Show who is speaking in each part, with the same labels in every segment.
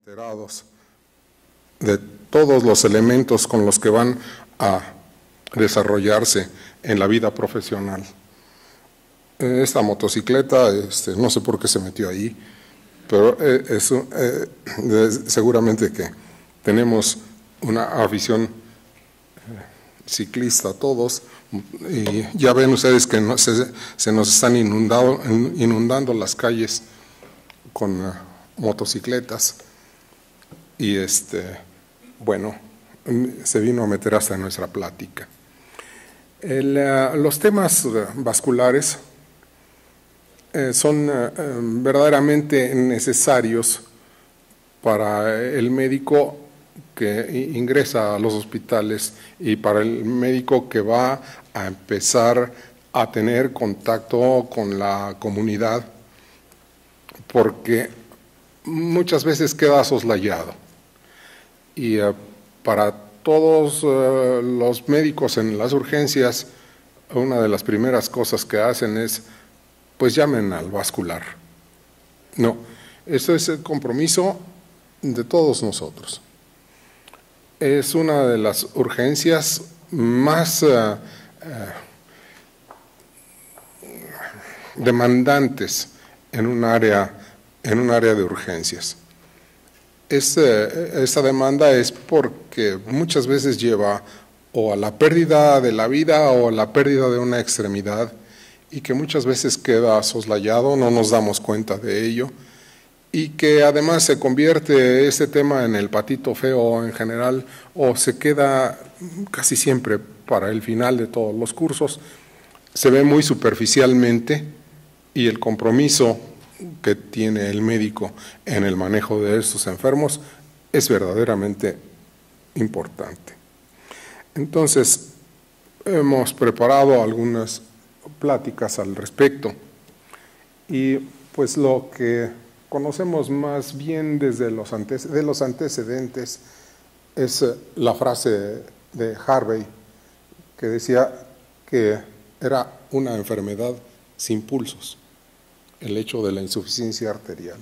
Speaker 1: Enterados de todos los elementos con los que van a desarrollarse en la vida profesional. Esta motocicleta, no sé por qué se metió ahí, pero seguramente que tenemos una afición ciclista todos, y ya ven ustedes que se nos están inundando las calles con motocicletas. Y bueno, se vino a meter hasta en nuestra plática. Los temas vasculares son verdaderamente necesarios para el médico que ingresa a los hospitales y para el médico que va a empezar a tener contacto con la comunidad, porque muchas veces queda soslayado. Y para todos los médicos en las urgencias, una de las primeras cosas que hacen es, pues llamen al vascular. No, eso es el compromiso de todos nosotros. Es una de las urgencias más demandantes en un área de urgencias. Esta demanda es porque muchas veces lleva o a la pérdida de la vida o a la pérdida de una extremidad, y que muchas veces queda soslayado, no nos damos cuenta de ello, y que además se convierte este tema en el patito feo en general, o se queda casi siempre para el final de todos los cursos, se ve muy superficialmente, y el compromiso que tiene el médico en el manejo de estos enfermos es verdaderamente importante. Entonces, hemos preparado algunas pláticas al respecto, y pues lo que conocemos más bien desde los antecedentes es la frase de Harvey, que decía que era una enfermedad sin pulsos, el hecho de la insuficiencia arterial.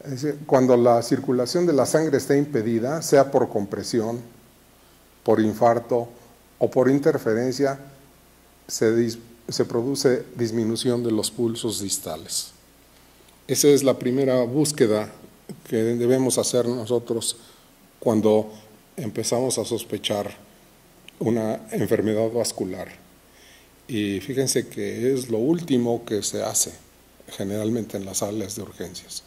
Speaker 1: Es decir, cuando la circulación de la sangre está impedida, sea por compresión, por infarto o por interferencia, se produce disminución de los pulsos distales. Esa es la primera búsqueda que debemos hacer nosotros cuando empezamos a sospechar una enfermedad vascular. Y fíjense que es lo último que se hace generalmente en las salas de urgencias.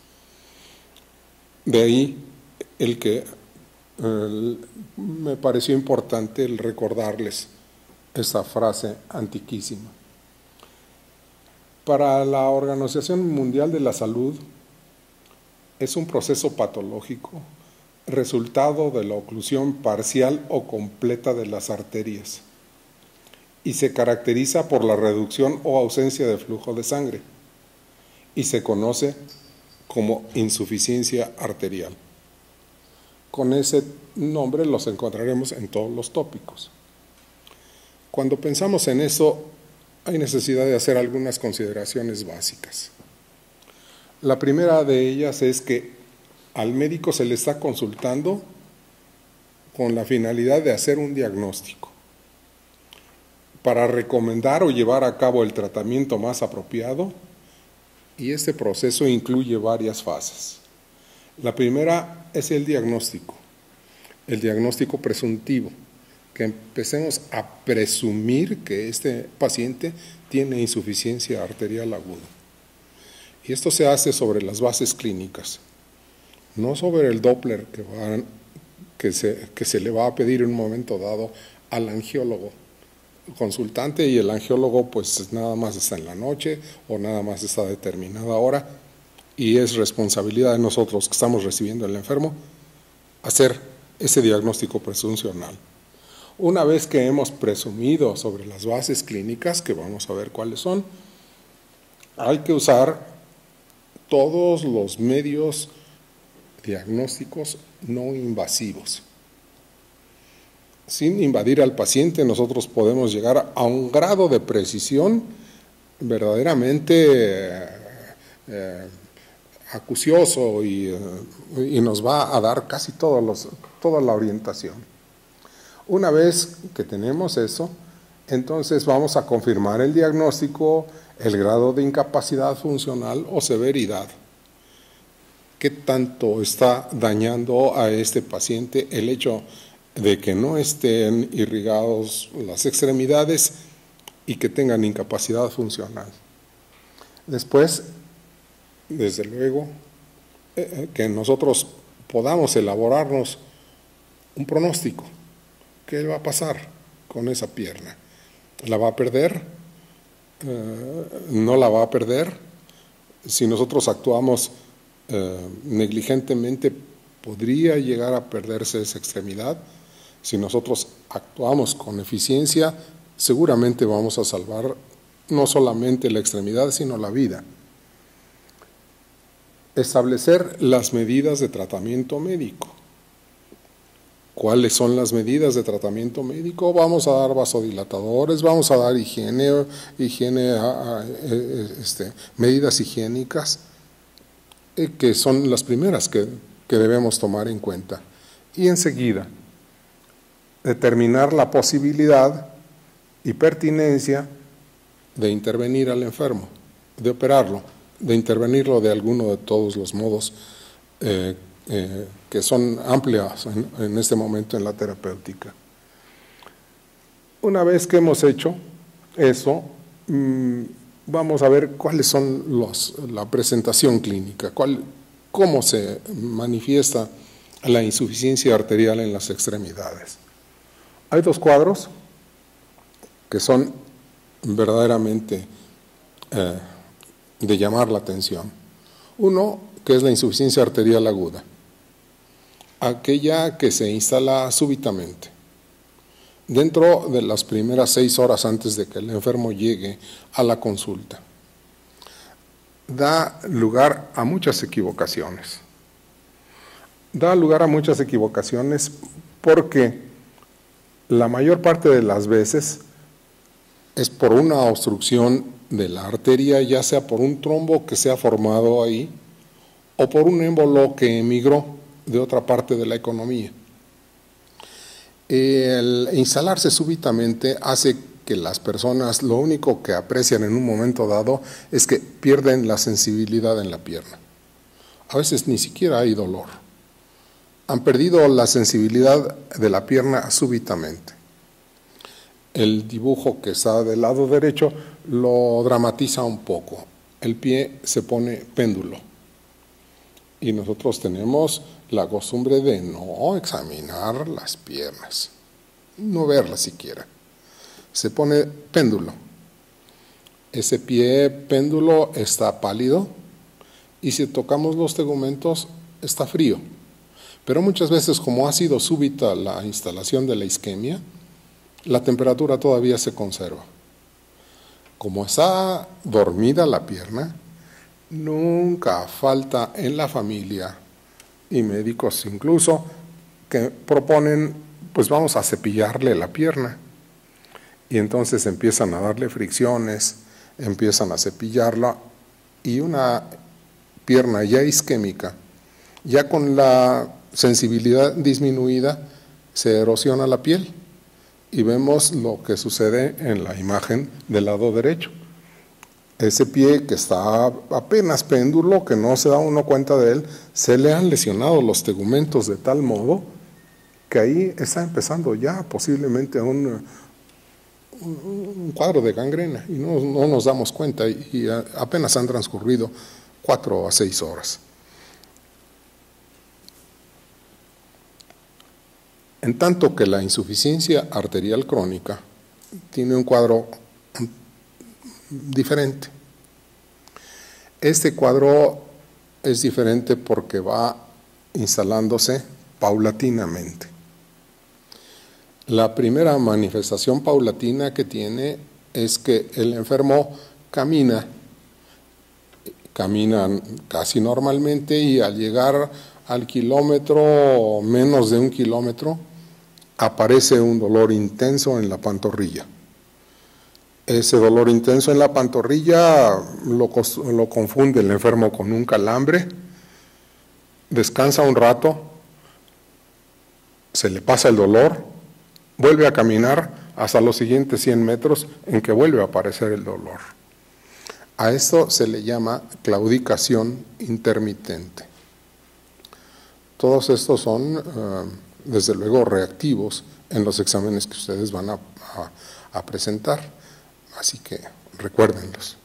Speaker 1: De ahí el que me pareció importante el recordarles esta frase antiquísima. Para la Organización Mundial de la Salud es un proceso patológico resultado de la oclusión parcial o completa de las arterias, y se caracteriza por la reducción o ausencia de flujo de sangre, y se conoce como insuficiencia arterial. Con ese nombre los encontraremos en todos los tópicos. Cuando pensamos en eso, hay necesidad de hacer algunas consideraciones básicas. La primera de ellas es que al médico se le está consultando con la finalidad de hacer un diagnóstico, para recomendar o llevar a cabo el tratamiento más apropiado, y este proceso incluye varias fases. La primera es el diagnóstico presuntivo, que empecemos a presumir que este paciente tiene insuficiencia arterial aguda. Y esto se hace sobre las bases clínicas, no sobre el Doppler que se le va a pedir en un momento dado al angiólogo consultante, y el angiólogo pues nada más está en la noche o nada más está a determinada hora, y es responsabilidad de nosotros que estamos recibiendo al enfermo hacer ese diagnóstico presuncional. Una vez que hemos presumido sobre las bases clínicas, que vamos a ver cuáles son, hay que usar todos los medios diagnósticos no invasivos. Sin invadir al paciente, nosotros podemos llegar a un grado de precisión verdaderamente acucioso y nos va a dar casi toda la orientación. Una vez que tenemos eso, entonces vamos a confirmar el diagnóstico, el grado de incapacidad funcional o severidad. ¿Qué tanto está dañando a este paciente el hecho de que no estén irrigados las extremidades y que tengan incapacidad funcional? Después, desde luego, que nosotros podamos elaborarnos un pronóstico. ¿Qué va a pasar con esa pierna? ¿La va a perder? ¿No la va a perder? Si nosotros actuamos negligentemente, ¿podría llegar a perderse esa extremidad? Si nosotros actuamos con eficiencia, seguramente vamos a salvar no solamente la extremidad, sino la vida. Establecer las medidas de tratamiento médico. ¿Cuáles son las medidas de tratamiento médico? Vamos a dar vasodilatadores, vamos a dar medidas higiénicas, que son las primeras que debemos tomar en cuenta. Y enseguida, determinar la posibilidad y pertinencia de intervenir al enfermo, de operarlo, de intervenirlo de alguno de todos los modos que son amplias en este momento en la terapéutica. Una vez que hemos hecho eso, vamos a ver cuáles son la presentación clínica, cómo se manifiesta la insuficiencia arterial en las extremidades. Hay dos cuadros que son verdaderamente de llamar la atención. Uno, que es la insuficiencia arterial aguda, aquella que se instala súbitamente, dentro de las primeras 6 horas antes de que el enfermo llegue a la consulta. Da lugar a muchas equivocaciones. Da lugar a muchas equivocaciones porque la mayor parte de las veces es por una obstrucción de la arteria, ya sea por un trombo que se ha formado ahí o por un émbolo que emigró de otra parte de la economía. El instalarse súbitamente hace que las personas lo único que aprecian en un momento dado es que pierden la sensibilidad en la pierna. A veces ni siquiera hay dolor. Han perdido la sensibilidad de la pierna súbitamente. El dibujo que está del lado derecho lo dramatiza un poco. El pie se pone péndulo. Y nosotros tenemos la costumbre de no examinar las piernas, no verlas siquiera. Se pone péndulo. Ese pie péndulo está pálido y si tocamos los tegumentos está frío. Pero muchas veces, como ha sido súbita la instalación de la isquemia, la temperatura todavía se conserva. Como está dormida la pierna, nunca falta en la familia y médicos incluso que proponen, pues vamos a cepillarle la pierna. Y entonces empiezan a darle fricciones, empiezan a cepillarla y una pierna ya isquémica, ya con la sensibilidad disminuida, se erosiona la piel y vemos lo que sucede en la imagen del lado derecho. Ese pie que está apenas péndulo, que no se da uno cuenta de él, se le han lesionado los tegumentos de tal modo que ahí está empezando ya posiblemente un cuadro de gangrena y no nos damos cuenta y apenas han transcurrido 4 a 6 horas. En tanto que la insuficiencia arterial crónica tiene un cuadro diferente. Este cuadro es diferente porque va instalándose paulatinamente. La primera manifestación paulatina que tiene es que el enfermo camina casi normalmente y al llegar al kilómetro o menos de 1 kilómetro aparece un dolor intenso en la pantorrilla. Ese dolor intenso en la pantorrilla lo confunde el enfermo con un calambre descansa un rato, se le pasa el dolor, vuelve a caminar hasta los siguientes 100 metros en que vuelve a aparecer el dolor. A esto se le llama claudicación intermitente. Todos estos son, desde luego, reactivos en los exámenes que ustedes van a presentar, así que recuérdenlos.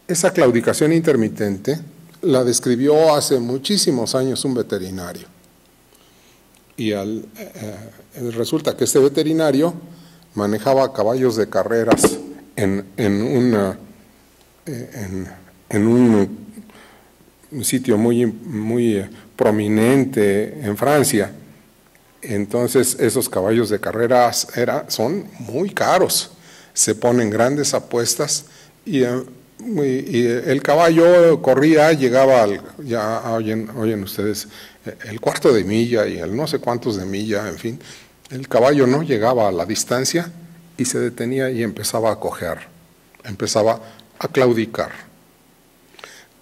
Speaker 1: Esa claudicación intermitente la describió hace muchísimos años un veterinario. Y resulta que este veterinario manejaba caballos de carreras en un sitio muy prominente en Francia. Entonces esos caballos de carreras son muy caros, se ponen grandes apuestas y el caballo corría, llegaba ya oyen ustedes, el cuarto de milla y el no sé cuántos de milla, en fin, el caballo no llegaba a la distancia y se detenía y empezaba a cojear, empezaba a claudicar.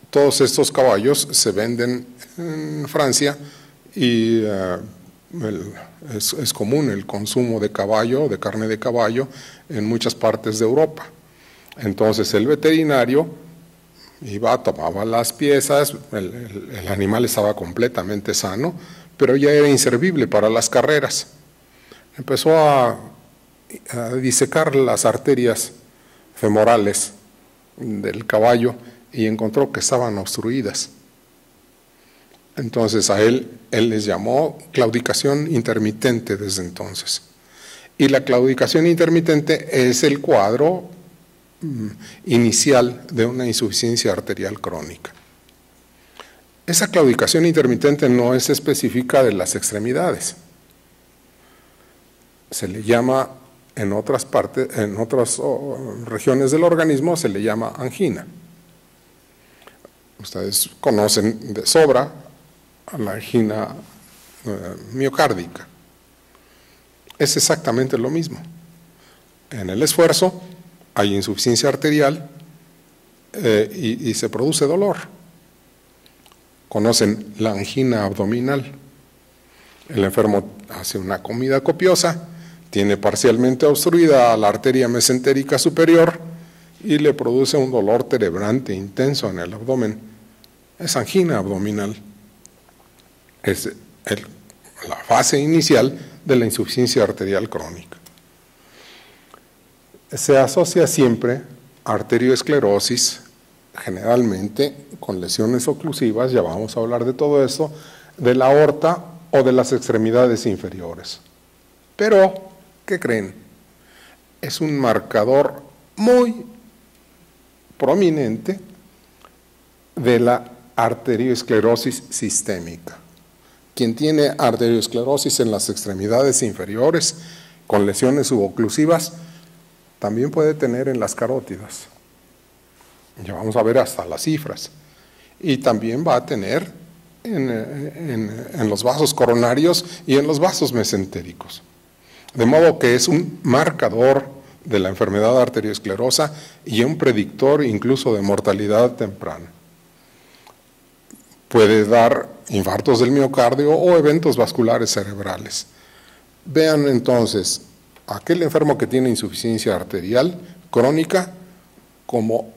Speaker 1: Todos estos caballos se venden en Francia y es común el consumo de caballo, de carne de caballo, en muchas partes de Europa. Entonces el veterinario iba, tomaba las piezas, el animal estaba completamente sano, pero ya era inservible para las carreras. Empezó a disecar las arterias femorales del caballo y encontró que estaban obstruidas. Entonces a él les llamó claudicación intermitente desde entonces. Y la claudicación intermitente es el cuadro inicial de una insuficiencia arterial crónica. Esa claudicación intermitente no es específica de las extremidades. Se le llama en otras partes, en otras regiones del organismo se le llama angina. Ustedes conocen de sobra a la angina miocárdica. Es exactamente lo mismo. En el esfuerzo hay insuficiencia arterial y se produce dolor. Conocen la angina abdominal. El enfermo hace una comida copiosa, tiene parcialmente obstruida la arteria mesentérica superior y le produce un dolor terebrante intenso en el abdomen. Es angina abdominal. Es la fase inicial de la insuficiencia arterial crónica. Se asocia siempre arterioesclerosis, generalmente con lesiones oclusivas, ya vamos a hablar de todo eso, de la aorta o de las extremidades inferiores. Pero, ¿qué creen? Es un marcador muy prominente de la arterioesclerosis sistémica. Quien tiene arterioesclerosis en las extremidades inferiores con lesiones suboclusivas también puede tener en las carótidas. Ya vamos a ver hasta las cifras. Y también va a tener en los vasos coronarios y en los vasos mesentéricos. De modo que es un marcador de la enfermedad arteriosclerosa y un predictor incluso de mortalidad temprana. Puede dar infartos del miocardio o eventos vasculares cerebrales. Vean entonces aquel enfermo que tiene insuficiencia arterial crónica como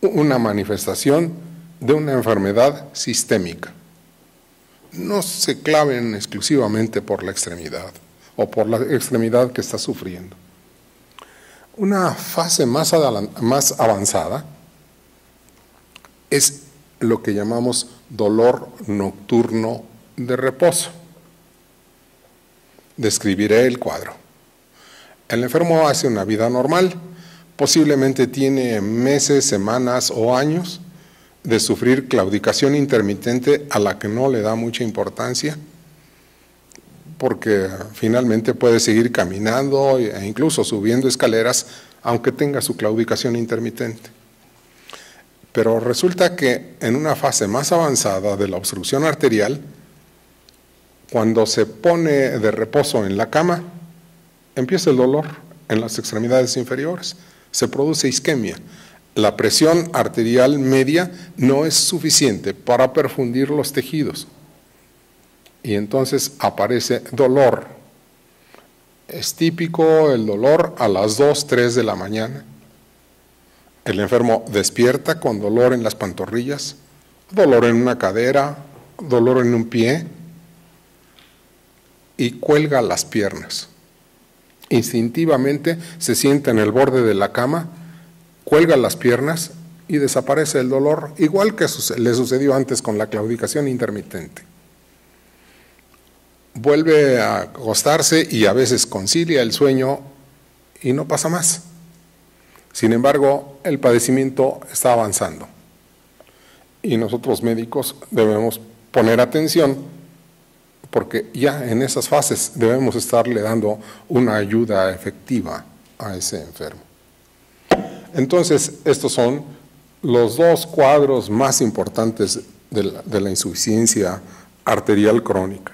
Speaker 1: una manifestación de una enfermedad sistémica. No se claven exclusivamente por la extremidad o por la extremidad que está sufriendo. Una fase más avanzada es lo que llamamos dolor nocturno de reposo. Describiré el cuadro. El enfermo hace una vida normal, posiblemente tiene meses, semanas o años de sufrir claudicación intermitente a la que no le da mucha importancia, porque finalmente puede seguir caminando e incluso subiendo escaleras, aunque tenga su claudicación intermitente. Pero resulta que en una fase más avanzada de la obstrucción arterial, cuando se pone de reposo en la cama, empieza el dolor en las extremidades inferiores, se produce isquemia. la presión arterial media no es suficiente para perfundir los tejidos. Y entonces aparece dolor. Es típico el dolor a las 2, 3 de la mañana. El enfermo despierta con dolor en las pantorrillas, dolor en una cadera, dolor en un pie y cuelga las piernas. Instintivamente se sienta en el borde de la cama, cuelga las piernas y desaparece el dolor, igual que le sucedió antes con la claudicación intermitente. Vuelve a acostarse y a veces concilia el sueño y no pasa más. Sin embargo, el padecimiento está avanzando y nosotros médicos debemos poner atención porque ya en esas fases debemos estarle dando una ayuda efectiva a ese enfermo. Entonces, estos son los dos cuadros más importantes de la insuficiencia arterial crónica.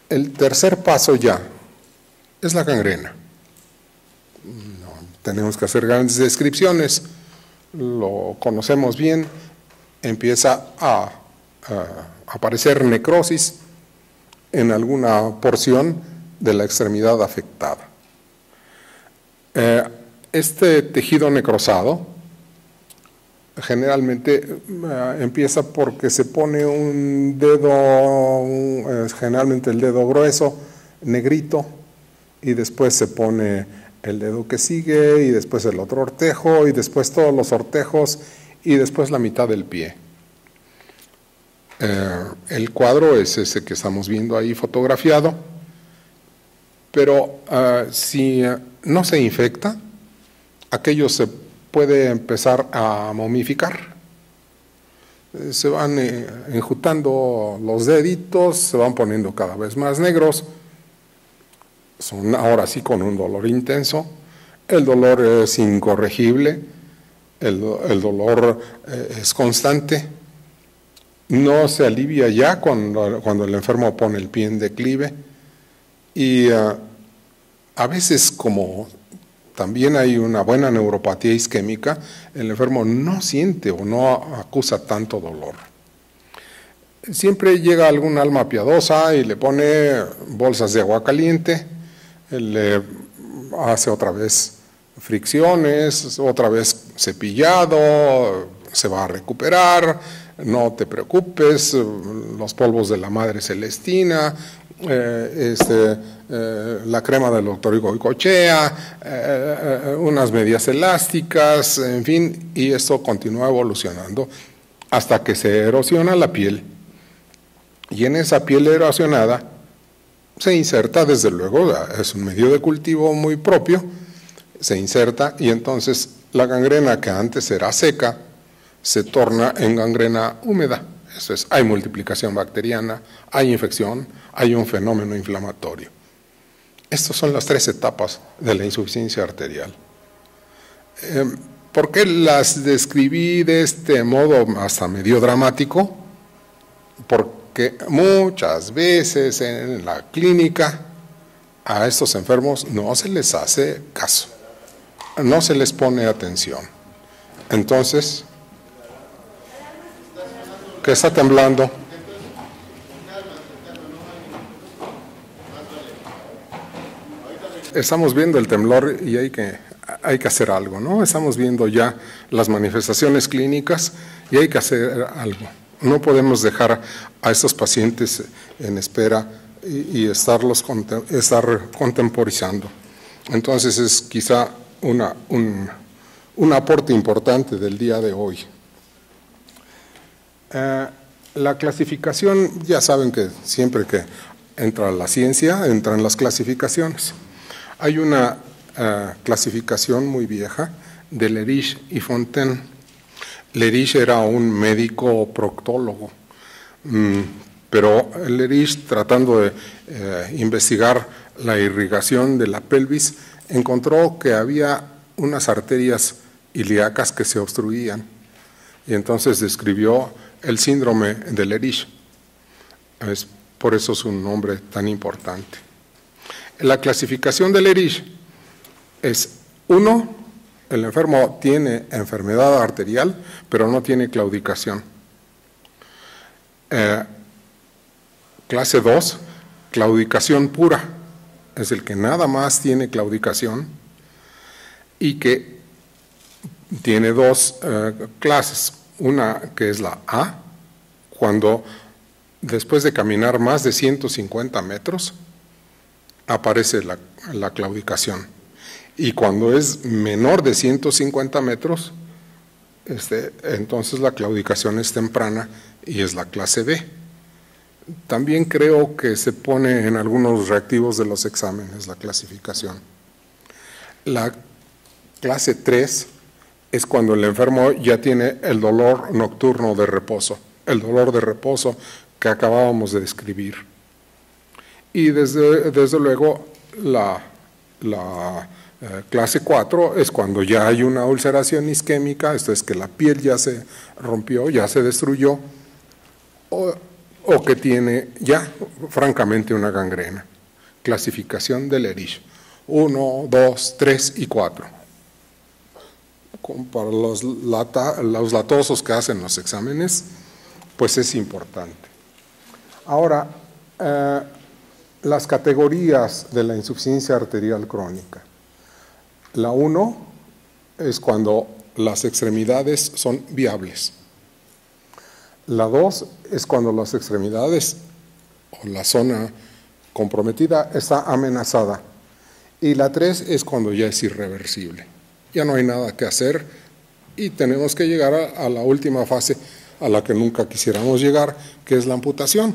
Speaker 1: El tercer paso ya es la gangrena. No tenemos que hacer grandes descripciones, lo conocemos bien, empieza a aparecer necrosis en alguna porción de la extremidad afectada. Este tejido necrosado generalmente empieza porque se pone un dedo, generalmente el dedo grueso, negrito, y después se pone el dedo que sigue, y después el otro ortejo, y después todos los ortejos, y después la mitad del pie. El cuadro es ese que estamos viendo ahí fotografiado, pero si no se infecta, aquello se puede empezar a momificar. Se van enjuntando los deditos, se van poniendo cada vez más negros, son ahora sí con un dolor intenso, el dolor es incorregible, el dolor es constante, no se alivia ya cuando el enfermo pone el pie en declive y a veces como también hay una buena neuropatía isquémica, el enfermo no siente o no acusa tanto dolor. Siempre llega algún alma piadosa y le pone bolsas de agua caliente, le hace otra vez fricciones, otra vez cepillado, se va a recuperar, no te preocupes, los polvos de la Madre Celestina, la crema del doctor Goicoechea, unas medias elásticas, en fin, y esto continúa evolucionando hasta que se erosiona la piel. Y en esa piel erosionada se inserta, desde luego, es un medio de cultivo muy propio, se inserta y entonces la gangrena que antes era seca se torna en gangrena húmeda. Eso es, hay multiplicación bacteriana, hay infección, hay un fenómeno inflamatorio. Estas son las tres etapas de la insuficiencia arterial. ¿Por qué las describí de este modo hasta medio dramático? Porque muchas veces en la clínica a estos enfermos no se les hace caso, no se les pone atención. Entonces, ¿qué está temblando? Estamos viendo el temblor y hay que hacer algo, ¿no? Estamos viendo ya las manifestaciones clínicas y hay que hacer algo. No podemos dejar a estos pacientes en espera y estar contemporizando. Entonces es quizá un aporte importante del día de hoy. La clasificación, ya saben que siempre que entra la ciencia, entran las clasificaciones. Hay una clasificación muy vieja de Leriche y Fontaine. Leriche era un médico proctólogo, pero Leriche, tratando de investigar la irrigación de la pelvis, encontró que había unas arterias ilíacas que se obstruían y entonces describió el síndrome de Leriche. Por eso es un nombre tan importante. La clasificación de Leriche es 1, El enfermo tiene enfermedad arterial, pero no tiene claudicación. Clase 2, claudicación pura. Es el que nada más tiene claudicación y que tiene dos clases. Una que es la A, cuando después de caminar más de 150 metros aparece la claudicación. Y cuando es menor de 150 metros, entonces la claudicación es temprana y es la clase B. También creo que se pone en algunos reactivos de los exámenes la clasificación. La clase 3 es cuando el enfermo ya tiene el dolor nocturno de reposo, el dolor de reposo que acabábamos de describir. Y desde luego la clase 4 es cuando ya hay una ulceración isquémica, esto es que la piel ya se rompió, ya se destruyó, o que tiene ya francamente una gangrena. Clasificación de Lerich, 1, 2, 3 y 4. Para los latosos que hacen los exámenes, pues es importante. Ahora, las categorías de la insuficiencia arterial crónica. La 1 es cuando las extremidades son viables. La 2 es cuando las extremidades o la zona comprometida está amenazada. Y la 3 es cuando ya es irreversible. Ya no hay nada que hacer y tenemos que llegar a la última fase a la que nunca quisiéramos llegar, que es la amputación.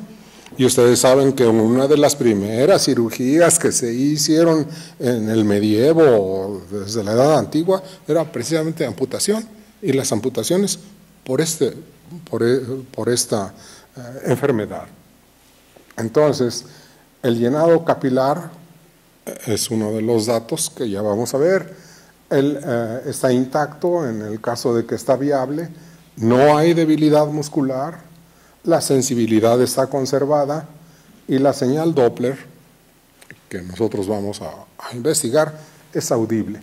Speaker 1: Y ustedes saben que una de las primeras cirugías que se hicieron en el medievo, desde la edad antigua, era precisamente amputación. Y las amputaciones por esta enfermedad. Entonces, el llenado capilar es uno de los datos que ya vamos a ver. Él está intacto en el caso de que está viable, no hay debilidad muscular, la sensibilidad está conservada y la señal Doppler, que nosotros vamos a investigar, es audible.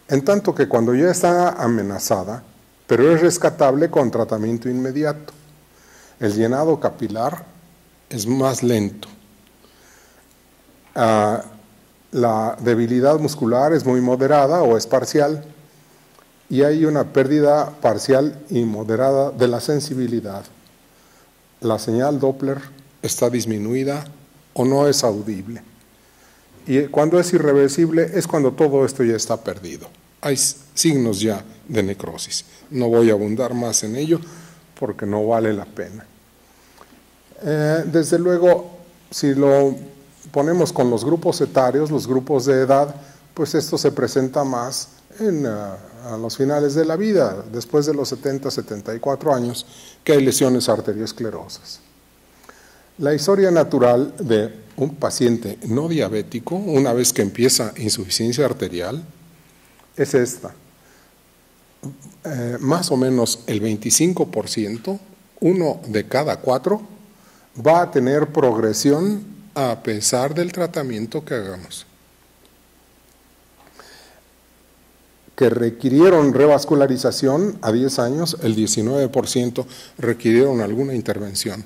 Speaker 1: En tanto que cuando ya está amenazada, pero es rescatable con tratamiento inmediato, el llenado capilar es más lento. La debilidad muscular es muy moderada o es parcial y hay una pérdida parcial y moderada de la sensibilidad. La señal Doppler está disminuida o no es audible. Y cuando es irreversible es cuando todo esto ya está perdido. Hay signos ya de necrosis. No voy a abundar más en ello porque no vale la pena. Desde luego, si lo ponemos con los grupos etarios, los grupos de edad, pues esto se presenta más a los finales de la vida, después de los 70, 74 años, que hay lesiones arteriosclerosas. La historia natural de un paciente no diabético, una vez que empieza insuficiencia arterial, es esta. Más o menos el 25%, 1 de cada 4, va a tener progresión a pesar del tratamiento que hagamos. Que requirieron revascularización a 10 años, el 19% requirieron alguna intervención.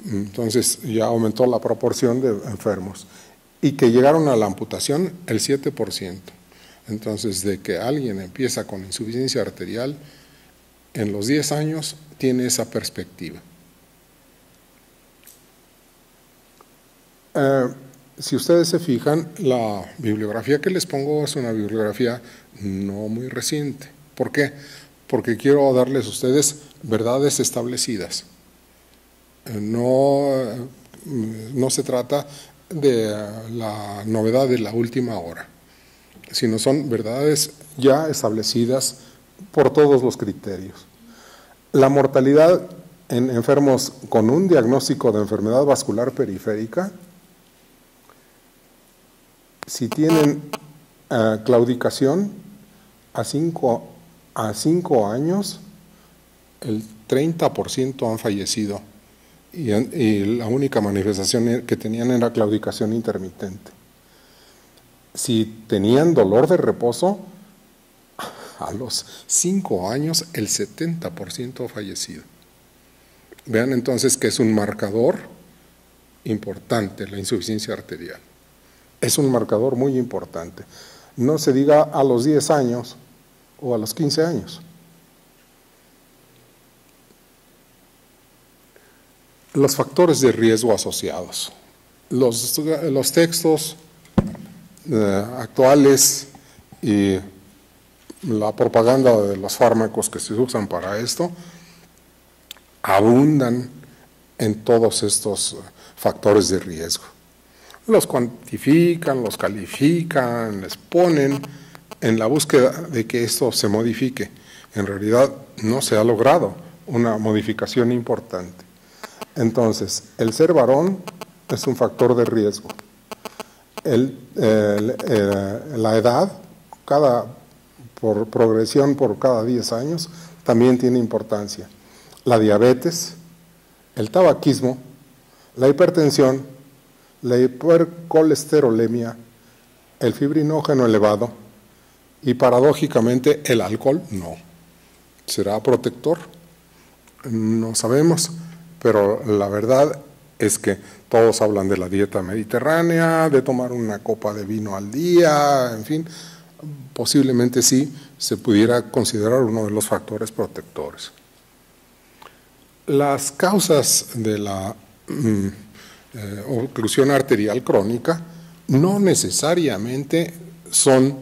Speaker 1: Entonces ya aumentó la proporción de enfermos. Y que llegaron a la amputación, el 7%. Entonces, de que alguien empieza con insuficiencia arterial, en los 10 años tiene esa perspectiva. Si ustedes se fijan, la bibliografía que les pongo es una bibliografía no muy reciente. ¿Por qué? Porque quiero darles a ustedes verdades establecidas. No se trata de la novedad de la última hora, sino son verdades ya establecidas por todos los criterios. La mortalidad en enfermos con un diagnóstico de enfermedad vascular periférica, si tienen claudicación a 5 años, el 30% han fallecido y la única manifestación que tenían era claudicación intermitente. si tenían dolor de reposo, a los 5 años el 70% fallecido. Vean entonces que es un marcador importante la insuficiencia arterial. Es un marcador muy importante. No se diga a los 10 años o a los 15 años. Los factores de riesgo asociados. Los textos actuales y la propaganda de los fármacos que se usan para esto abundan en todos estos factores de riesgo. Los cuantifican, los califican, les ponen en la búsqueda de que esto se modifique. En realidad no se ha logrado una modificación importante. Entonces, el ser varón es un factor de riesgo. La edad, por progresión por cada 10 años, también tiene importancia. La diabetes, el tabaquismo, la hipertensión, la hipercolesterolemia, el fibrinógeno elevado y paradójicamente el alcohol no. ¿Será protector? No sabemos, pero la verdad es que todos hablan de la dieta mediterránea, de tomar una copa de vino al día, en fin, posiblemente sí se pudiera considerar uno de los factores protectores. Las causas de la oclusión arterial crónica no necesariamente son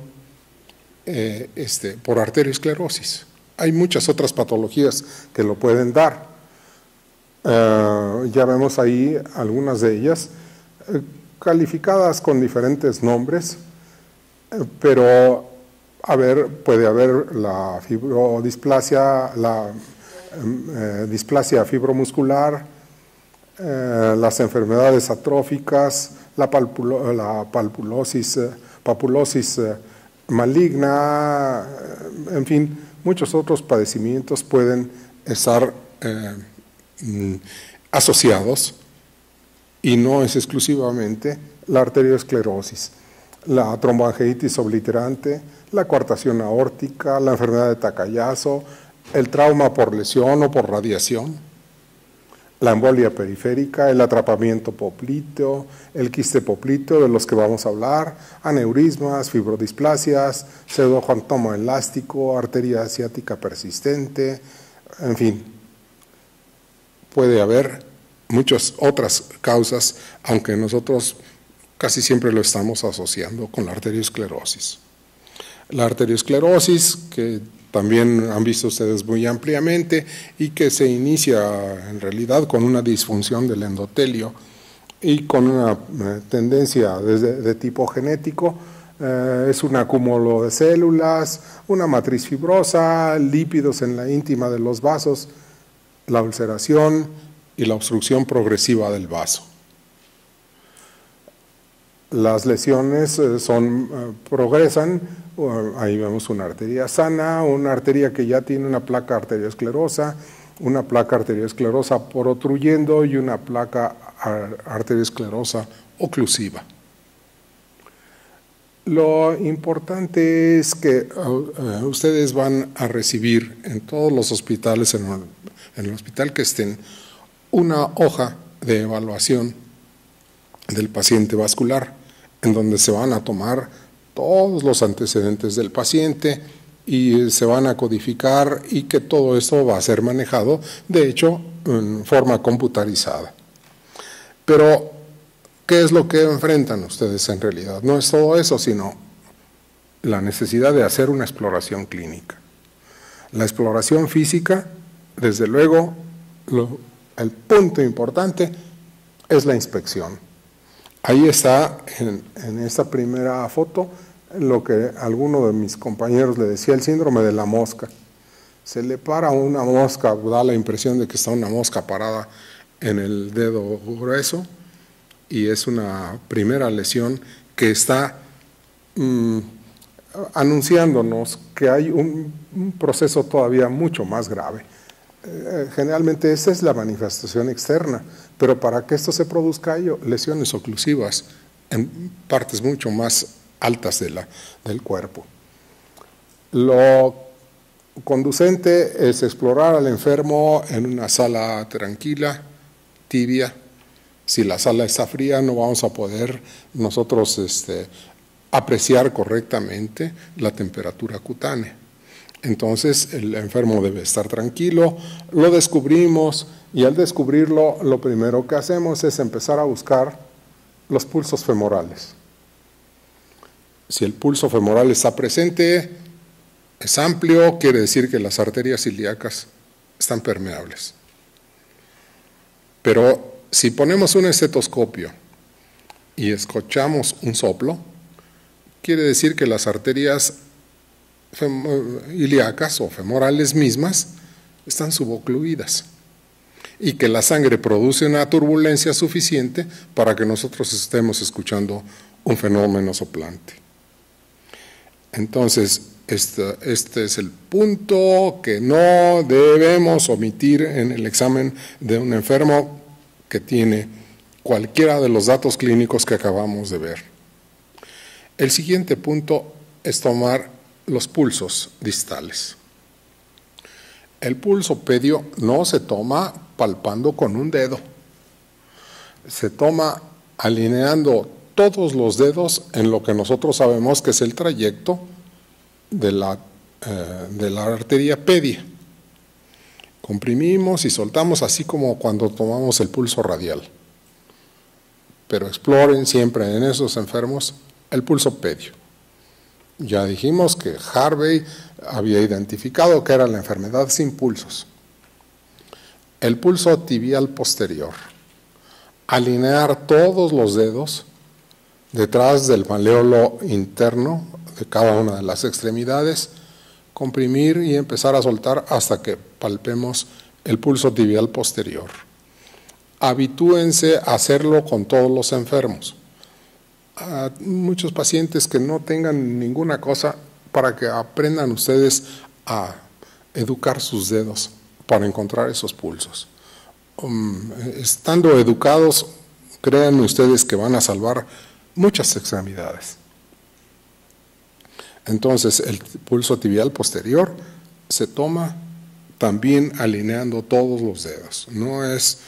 Speaker 1: por arteriosclerosis. Hay muchas otras patologías que lo pueden dar. Ya vemos ahí algunas de ellas, calificadas con diferentes nombres, pero puede haber la fibrodisplasia, la displasia fibromuscular, las enfermedades atróficas, la papulosis maligna, en fin, muchos otros padecimientos pueden estar asociados y no es exclusivamente la arteriosclerosis. La tromboangiitis obliterante, la coartación aórtica, la enfermedad de Takayasu, el trauma por lesión o por radiación, la embolia periférica, el atrapamiento popliteo, el quiste popliteo de los que vamos a hablar, aneurismas, fibrodisplasias, pseudoancoma elástico, arteria ciática persistente, en fin. Puede haber muchas otras causas, aunque nosotros casi siempre lo estamos asociando con la arteriosclerosis. La arteriosclerosis, que también han visto ustedes muy ampliamente y que se inicia en realidad con una disfunción del endotelio y con una tendencia de tipo genético, es un acúmulo de células, una matriz fibrosa, lípidos en la íntima de los vasos, la ulceración y la obstrucción progresiva del vaso. Las lesiones progresan, ahí vemos una arteria sana, una arteria que ya tiene una placa arteriosclerosa protruyendo y una placa arteriosclerosa oclusiva. Lo importante es que ustedes van a recibir en todos los hospitales, en el hospital que estén, una hoja de evaluación del paciente vascular, en donde se van a tomar todos los antecedentes del paciente y se van a codificar y que todo esto va a ser manejado, de hecho, en forma computarizada. Pero, ¿qué es lo que enfrentan ustedes en realidad? No es todo eso, sino la necesidad de hacer una exploración clínica. La exploración física, desde luego, el punto importante es la inspección. Ahí está, en esta primera foto, lo que alguno de mis compañeros le decía, el síndrome de la mosca. Se le para una mosca, da la impresión de que está una mosca parada en el dedo grueso, y es una primera lesión que está anunciándonos que hay un proceso todavía mucho más grave. Generalmente esa es la manifestación externa, pero para que esto se produzca hay lesiones oclusivas en partes mucho más altas del cuerpo. Lo conducente es explorar al enfermo en una sala tranquila, tibia. Si la sala está fría, no vamos a poder nosotros apreciar correctamente la temperatura cutánea. Entonces el enfermo debe estar tranquilo, lo descubrimos y al descubrirlo lo primero que hacemos es empezar a buscar los pulsos femorales. Si el pulso femoral está presente, es amplio, quiere decir que las arterias ilíacas están permeables. Pero si ponemos un estetoscopio y escuchamos un soplo, quiere decir que las arterias ilíacas o femorales mismas están subocluidas y que la sangre produce una turbulencia suficiente para que nosotros estemos escuchando un fenómeno soplante. Entonces, este es el punto que no debemos omitir en el examen de un enfermo que tiene cualquiera de los datos clínicos que acabamos de ver. El siguiente punto es tomar los pulsos distales. El pulso pedio no se toma palpando con un dedo, se toma alineando todos los dedos en lo que nosotros sabemos que es el trayecto de la arteria pedia. Comprimimos y soltamos así como cuando tomamos el pulso radial. Pero exploren siempre en esos enfermos el pulso pedio. Ya dijimos que Harvey había identificado que era la enfermedad sin pulsos. El pulso tibial posterior. Alinear todos los dedos detrás del maléolo interno de cada una de las extremidades, comprimir y empezar a soltar hasta que palpemos el pulso tibial posterior. Habitúense a hacerlo con todos los enfermos. A muchos pacientes que no tengan ninguna cosa para que aprendan ustedes a educar sus dedos para encontrar esos pulsos. Estando educados, créanme ustedes que van a salvar muchas extremidades. Entonces, el pulso tibial posterior se toma también alineando todos los dedos. No es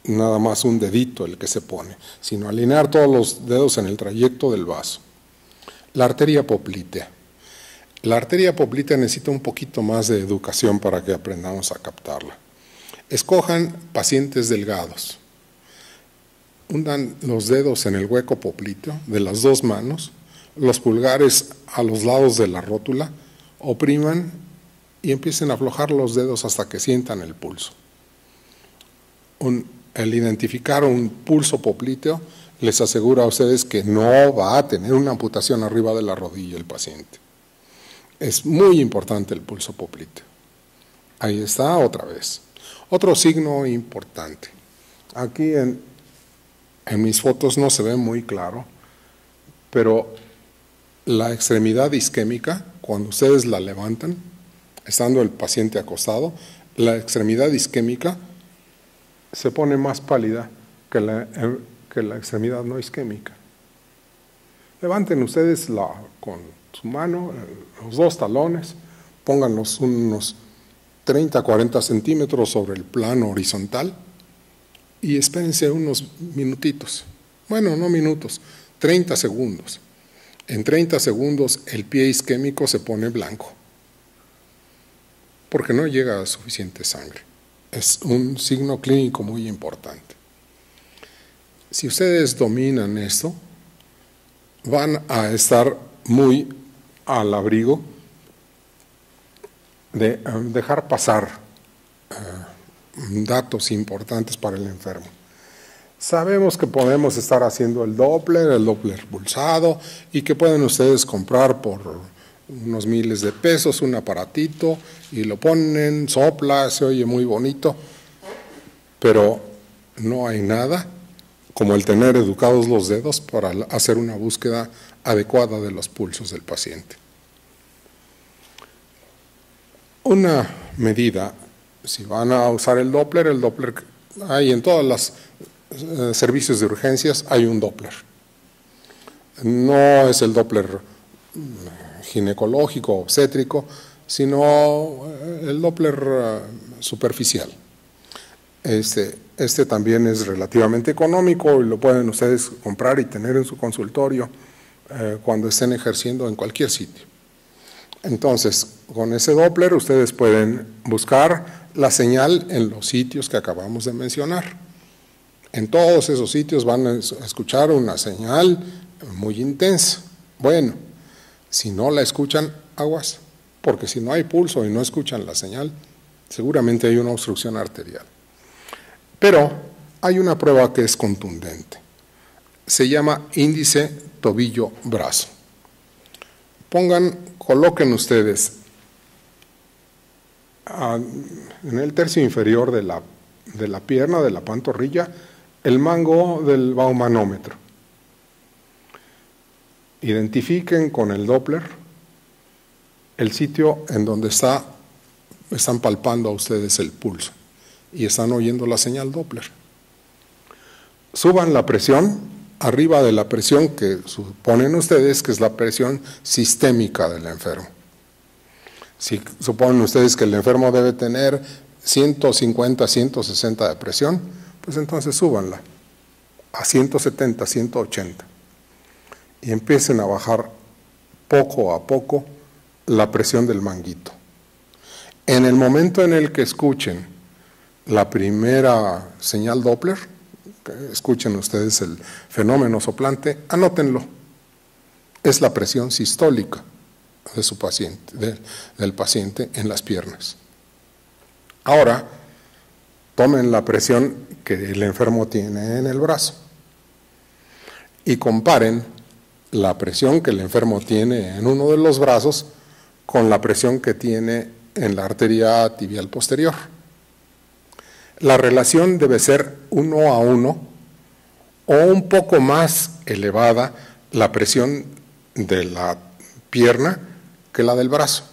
Speaker 1: nada más un dedito el que se pone, sino alinear todos los dedos en el trayecto del vaso. La arteria poplitea. La arteria poplitea necesita un poquito más de educación para que aprendamos a captarla. Escojan pacientes delgados. Hundan los dedos en el hueco popliteo de las dos manos, los pulgares a los lados de la rótula, opriman y empiecen a aflojar los dedos hasta que sientan el pulso. El identificar un pulso popliteo les asegura a ustedes que no va a tener una amputación arriba de la rodilla el paciente. Es muy importante el pulso popliteo. Ahí está otra vez. Otro signo importante. Aquí en mis fotos no se ve muy claro, pero la extremidad isquémica, cuando ustedes la levantan, estando el paciente acostado, la extremidad isquémica se pone más pálida que la extremidad no isquémica. Levanten ustedes con su mano, los dos talones, pónganlos unos 30, 40 centímetros sobre el plano horizontal y espérense unos minutitos. Bueno, no minutos, 30 segundos. En 30 segundos el pie isquémico se pone blanco porque no llega suficiente sangre. Es un signo clínico muy importante. Si ustedes dominan esto, van a estar muy al abrigo de dejar pasar datos importantes para el enfermo. Sabemos que podemos estar haciendo el Doppler pulsado, y que pueden ustedes comprar por unos miles de pesos un aparatito y lo ponen, sopla, se oye muy bonito, pero no hay nada como el tener educados los dedos para hacer una búsqueda adecuada de los pulsos del paciente. Una medida, si van a usar el Doppler hay en todos los servicios de urgencias hay un Doppler. No es el Doppler ginecológico, obstétrico, sino el Doppler superficial. Este también es relativamente económico y lo pueden ustedes comprar y tener en su consultorio cuando estén ejerciendo en cualquier sitio. Entonces, con ese Doppler ustedes pueden buscar la señal en los sitios que acabamos de mencionar. En todos esos sitios van a escuchar una señal muy intensa. Bueno, si no la escuchan, aguas, porque si no hay pulso y no escuchan la señal, seguramente hay una obstrucción arterial. Pero hay una prueba que es contundente. Se llama índice tobillo-brazo. Coloquen ustedes en el tercio inferior de la pierna, de la pantorrilla, el mango del baumanómetro. Identifiquen con el Doppler el sitio en donde están palpando a ustedes el pulso y están oyendo la señal Doppler. Suban la presión arriba de la presión que suponen ustedes que es la presión sistémica del enfermo. Si suponen ustedes que el enfermo debe tener 150, 160 de presión, pues entonces súbanla a 170, 180 y empiecen a bajar poco a poco la presión del manguito. En el momento en el que escuchen la primera señal Doppler, escuchen ustedes el fenómeno soplante, anótenlo. Es la presión sistólica de su paciente, del paciente en las piernas. Ahora, tomen la presión que el enfermo tiene en el brazo y comparen la presión que el enfermo tiene en uno de los brazos con la presión que tiene en la arteria tibial posterior. La relación debe ser 1 a 1 o un poco más elevada la presión de la pierna que la del brazo.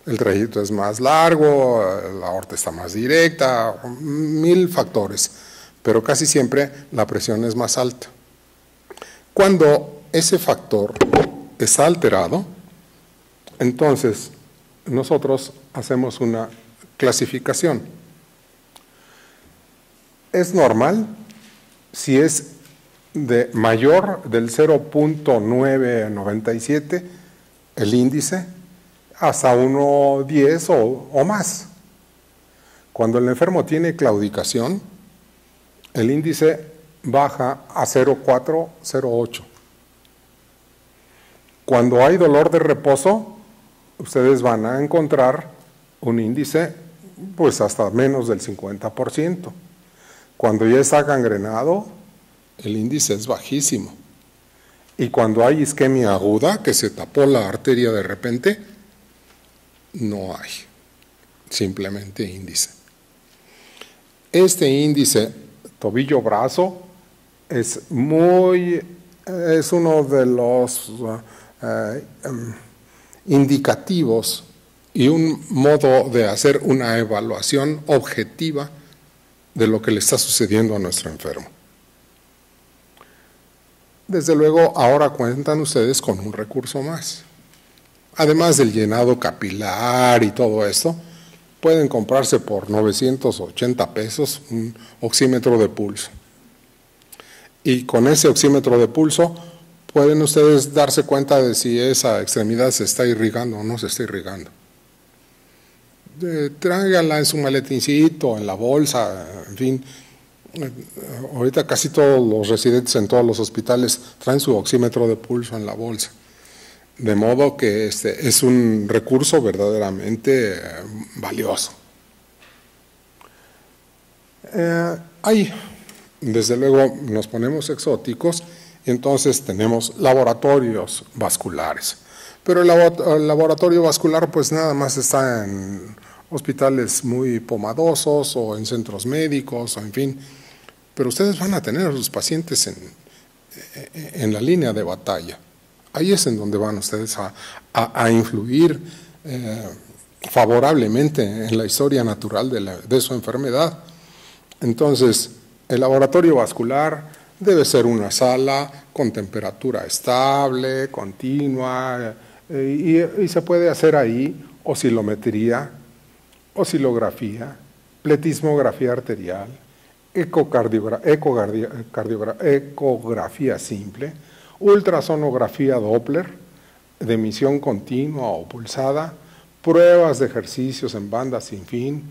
Speaker 1: El trayecto es más largo, la aorta está más directa, 1000 factores, pero casi siempre la presión es más alta. Cuando ese factor está alterado, entonces nosotros hacemos una clasificación. Es normal si es de mayor del 0.997 el índice hasta 1.10 o más. Cuando el enfermo tiene claudicación, el índice baja a 0.4, 0.8. Cuando hay dolor de reposo, ustedes van a encontrar un índice pues hasta menos del 50%. Cuando ya está gangrenado, el índice es bajísimo. Y cuando hay isquemia aguda, que se tapó la arteria de repente, no hay, simplemente índice. Este índice tobillo-brazo es uno de los indicativos y un modo de hacer una evaluación objetiva de lo que le está sucediendo a nuestro enfermo. Desde luego, ahora cuentan ustedes con un recurso más. Además del llenado capilar y todo esto, pueden comprarse por 980 pesos un oxímetro de pulso. Y con ese oxímetro de pulso pueden ustedes darse cuenta de si esa extremidad se está irrigando o no se está irrigando. Tráiganla en su maletincito, en la bolsa, en fin. Ahorita casi todos los residentes en todos los hospitales traen su oxímetro de pulso en la bolsa. De modo que es un recurso verdaderamente valioso. Ahí, desde luego, nos ponemos exóticos y entonces tenemos laboratorios vasculares. Pero el laboratorio vascular pues nada más está en hospitales muy pomadosos o en centros médicos, o en fin. Pero ustedes van a tener a sus pacientes en la línea de batalla. Ahí es en donde van ustedes a influir favorablemente en la historia natural de su enfermedad. Entonces, el laboratorio vascular Debe ser una sala con temperatura estable, continua, y se puede hacer ahí oscilometría, oscilografía, pletismografía arterial, ecografía simple, ultrasonografía Doppler de emisión continua o pulsada, pruebas de ejercicios en banda sin fin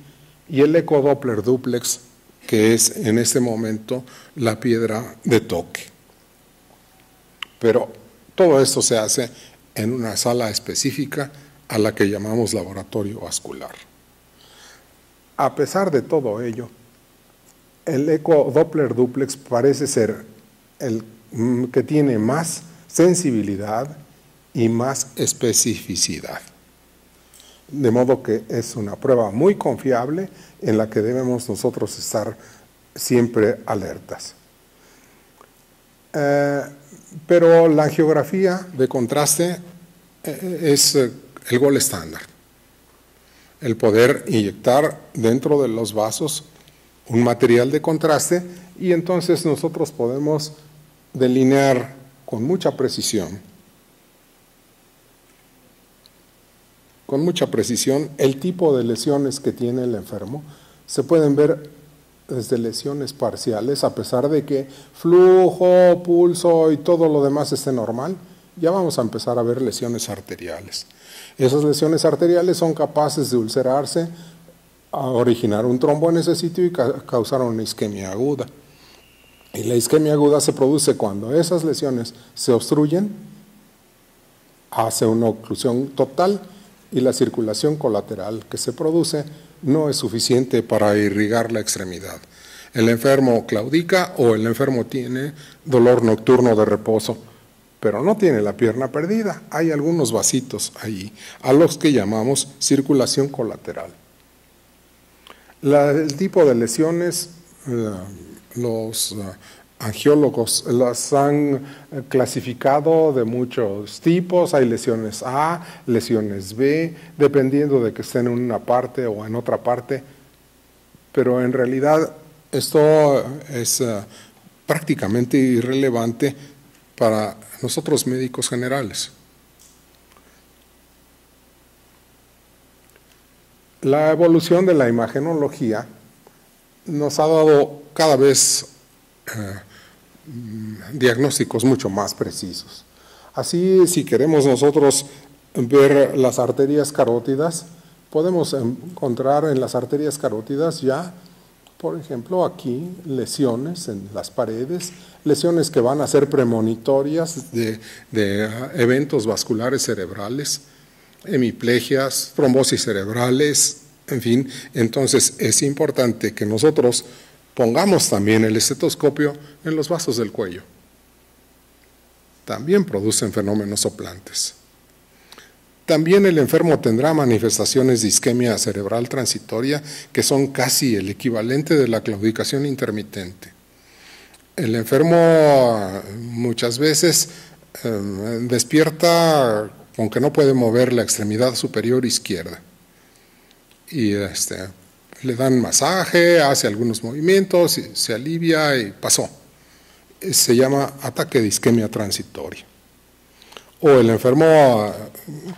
Speaker 1: y el ecodoppler duplex, que es en este momento la piedra de toque. Pero todo esto se hace en una sala específica a la que llamamos laboratorio vascular. A pesar de todo ello, el ecodoppler duplex parece ser el que tiene más sensibilidad y más especificidad. De modo que es una prueba muy confiable en la que debemos nosotros estar siempre alertas. Pero la angiografía de contraste es el gold estándar. El poder inyectar dentro de los vasos un material de contraste y entonces nosotros podemos delinear con mucha precisión el tipo de lesiones que tiene el enfermo. Se pueden ver desde lesiones parciales, a pesar de que flujo, pulso y todo lo demás esté normal, ya vamos a empezar a ver lesiones arteriales. Esas lesiones arteriales son capaces de ulcerarse, a originar un trombo en ese sitio y causar una isquemia aguda. Y la isquemia aguda se produce cuando esas lesiones se obstruyen, hace una oclusión total y la circulación colateral que se produce no es suficiente para irrigar la extremidad. El enfermo claudica o el enfermo tiene dolor nocturno de reposo, pero no tiene la pierna perdida. Hay algunos vasitos ahí, a los que llamamos circulación colateral. El tipo de lesiones, los angiólogos las han clasificado de muchos tipos. Hay lesiones A, lesiones B, dependiendo de que estén en una parte o en otra parte, pero en realidad esto es prácticamente irrelevante para nosotros médicos generales. La evolución de la imagenología nos ha dado cada vez diagnósticos mucho más precisos. Así, si queremos nosotros ver las arterias carótidas, podemos encontrar en las arterias carótidas ya, por ejemplo, aquí lesiones en las paredes, lesiones que van a ser premonitorias de eventos vasculares cerebrales, hemiplegias, trombosis cerebrales, en fin. Entonces es importante que nosotros pongamos también el estetoscopio en los vasos del cuello. También producen fenómenos soplantes. También el enfermo tendrá manifestaciones de isquemia cerebral transitoria que son casi el equivalente de la claudicación intermitente. El enfermo muchas veces despierta aunque no puede mover la extremidad superior izquierda. Y le dan masaje, hace algunos movimientos, se alivia y pasó. Se llama ataque de isquemia transitoria. O el enfermo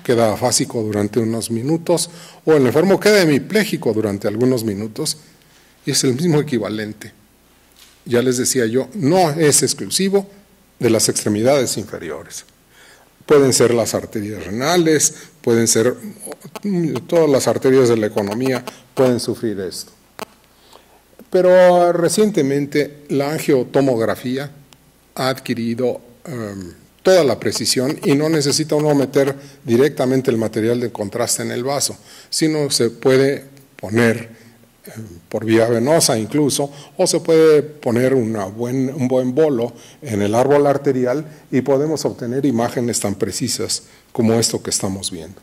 Speaker 1: queda afásico durante unos minutos, o el enfermo queda hemipléjico durante algunos minutos, y es el mismo equivalente. Ya les decía yo, no es exclusivo de las extremidades inferiores. Pueden ser las arterias renales, pueden ser todas las arterias de la economía, pueden sufrir esto. Pero recientemente la angiotomografía ha adquirido toda la precisión y no necesita uno meter directamente el material de contraste en el vaso, sino se puede poner por vía venosa incluso, o se puede poner un buen bolo en el árbol arterial y podemos obtener imágenes tan precisas como esto que estamos viendo.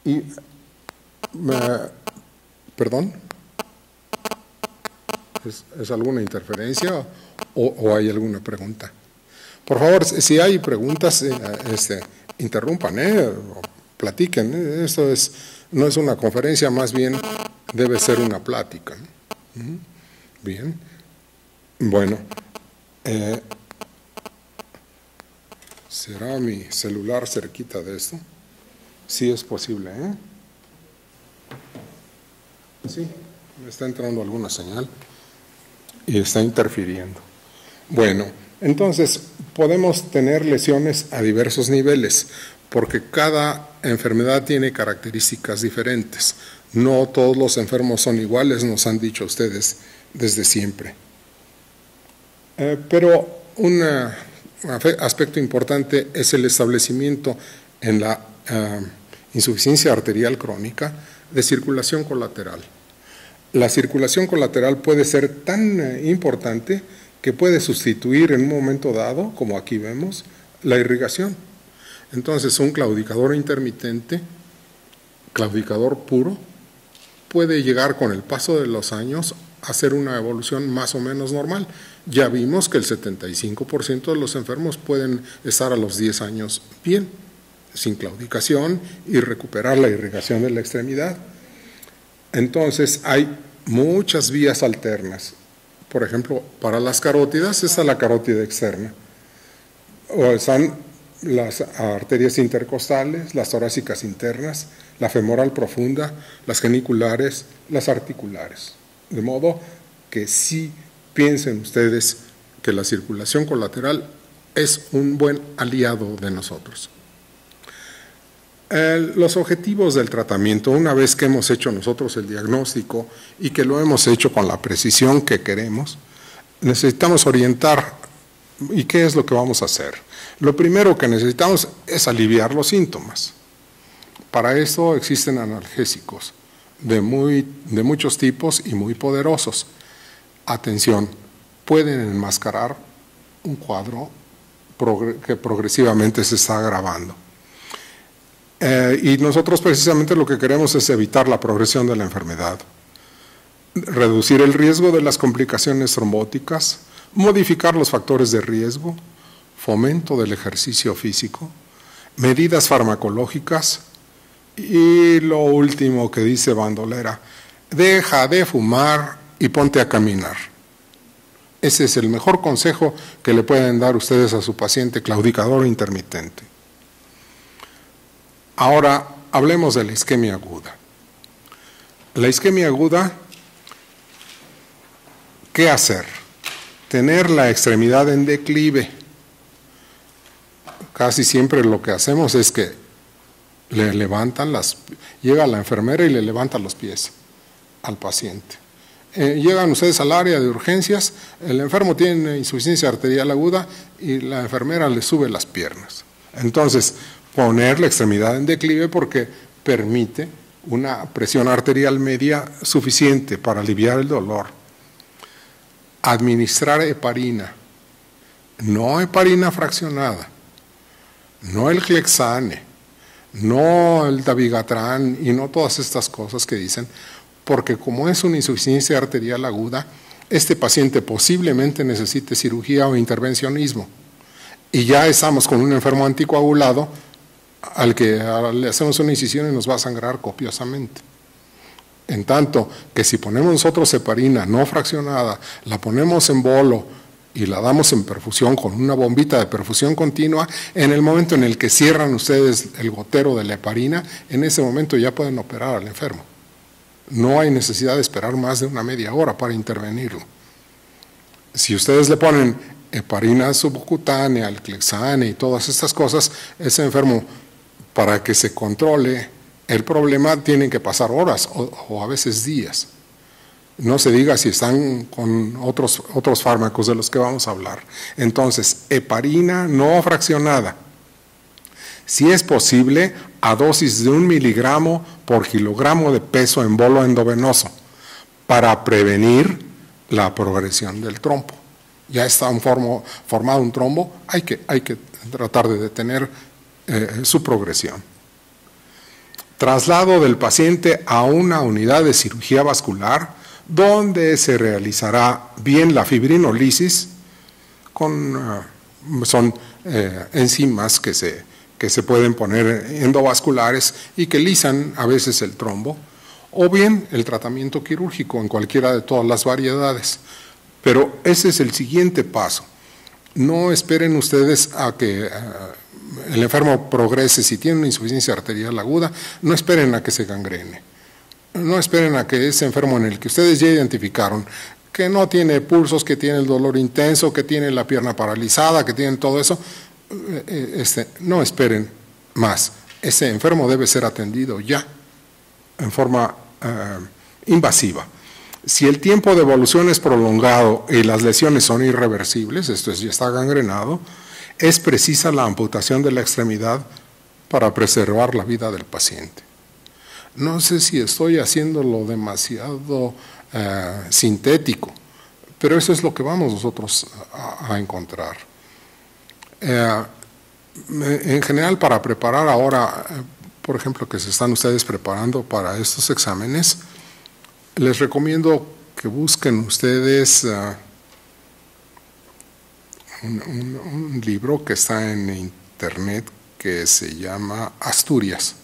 Speaker 1: Y, ¿perdón? ¿Es alguna interferencia o hay alguna pregunta? Por favor, si hay preguntas, interrumpan, platiquen. Esto no es una conferencia, más bien debe ser una plática, ¿no? Bien. Bueno, ¿será mi celular cerquita de esto? Sí es posible, ¿eh? Sí, me está entrando alguna señal y está interfiriendo. Bueno, entonces podemos tener lesiones a diversos niveles, porque cada enfermedad tiene características diferentes. No todos los enfermos son iguales, nos han dicho ustedes desde siempre. Pero un aspecto importante es el establecimiento en la insuficiencia arterial crónica de circulación colateral. La circulación colateral puede ser tan importante que puede sustituir en un momento dado, como aquí vemos, la irrigación. Entonces, un claudicador intermitente, claudicador puro, puede llegar con el paso de los años a ser una evolución más o menos normal. Ya vimos que el 75% de los enfermos pueden estar a los 10 años bien, sin claudicación y recuperar la irrigación de la extremidad. Entonces, hay muchas vías alternas. Por ejemplo, para las carótidas está la carótida externa, o están las arterias intercostales, las torácicas internas, la femoral profunda, las geniculares, las articulares. De modo que sí piensen ustedes que la circulación colateral es un buen aliado de nosotros. Los objetivos del tratamiento, una vez que hemos hecho nosotros el diagnóstico y que lo hemos hecho con la precisión que queremos, necesitamos orientar. ¿Y qué es lo que vamos a hacer? Lo primero que necesitamos es aliviar los síntomas. Para eso existen analgésicos de muchos tipos y muy poderosos. Atención, pueden enmascarar un cuadro que progresivamente se está agravando. Y nosotros precisamente lo que queremos es evitar la progresión de la enfermedad, reducir el riesgo de las complicaciones trombóticas, modificar los factores de riesgo, fomento del ejercicio físico, medidas farmacológicas y lo último que dice Bandolera, deja de fumar y ponte a caminar. Ese es el mejor consejo que le pueden dar ustedes a su paciente claudicador intermitente. Ahora hablemos de la isquemia aguda. La isquemia aguda, ¿qué hacer? Tener la extremidad en declive. Casi siempre lo que hacemos es que le levantan llega la enfermera y le levanta los pies al paciente. Llegan ustedes al área de urgencias, el enfermo tiene insuficiencia arterial aguda y la enfermera le sube las piernas. Entonces, poner la extremidad en declive porque permite una presión arterial media suficiente para aliviar el dolor. Administrar heparina, no heparina fraccionada, no el Clexane, no el Dabigatran y no todas estas cosas que dicen, porque como es una insuficiencia arterial aguda, este paciente posiblemente necesite cirugía o intervencionismo. Y ya estamos con un enfermo anticoagulado al que le hacemos una incisión y nos va a sangrar copiosamente. En tanto que si ponemos nosotros heparina no fraccionada, la ponemos en bolo y la damos en perfusión con una bombita de perfusión continua, en el momento en el que cierran ustedes el gotero de la heparina, en ese momento ya pueden operar al enfermo. No hay necesidad de esperar más de una media hora para intervenirlo. Si ustedes le ponen heparina subcutánea, el Clexane y todas estas cosas, ese enfermo, para que se controle el problema, tienen que pasar horas o a veces días. No se diga si están con otros fármacos de los que vamos a hablar. Entonces, heparina no fraccionada. Si es posible, a dosis de 1 miligramo por kilogramo de peso en bolo endovenoso, para prevenir la progresión del trombo. Ya está formado un trombo, hay que tratar de detener su progresión. Traslado del paciente a una unidad de cirugía vascular donde se realizará bien la fibrinolisis son enzimas que se pueden poner endovasculares y que lisan a veces el trombo, o bien el tratamiento quirúrgico en cualquiera de todas las variedades. Pero ese es el siguiente paso. No esperen ustedes a que el enfermo progrese. Si tiene una insuficiencia arterial aguda, no esperen a que se gangrene. No esperen a que ese enfermo en el que ustedes ya identificaron, que no tiene pulsos, que tiene el dolor intenso, que tiene la pierna paralizada, que tiene todo eso, no esperen más. Ese enfermo debe ser atendido ya, en forma invasiva. Si el tiempo de evolución es prolongado y las lesiones son irreversibles, esto es, ya está gangrenado, es precisa la amputación de la extremidad para preservar la vida del paciente. No sé si estoy haciéndolo demasiado sintético, pero eso es lo que vamos nosotros a encontrar. En general, para preparar ahora, por ejemplo, que se están ustedes preparando para estos exámenes, les recomiendo que busquen ustedes un libro que está en internet que se llama Asturias.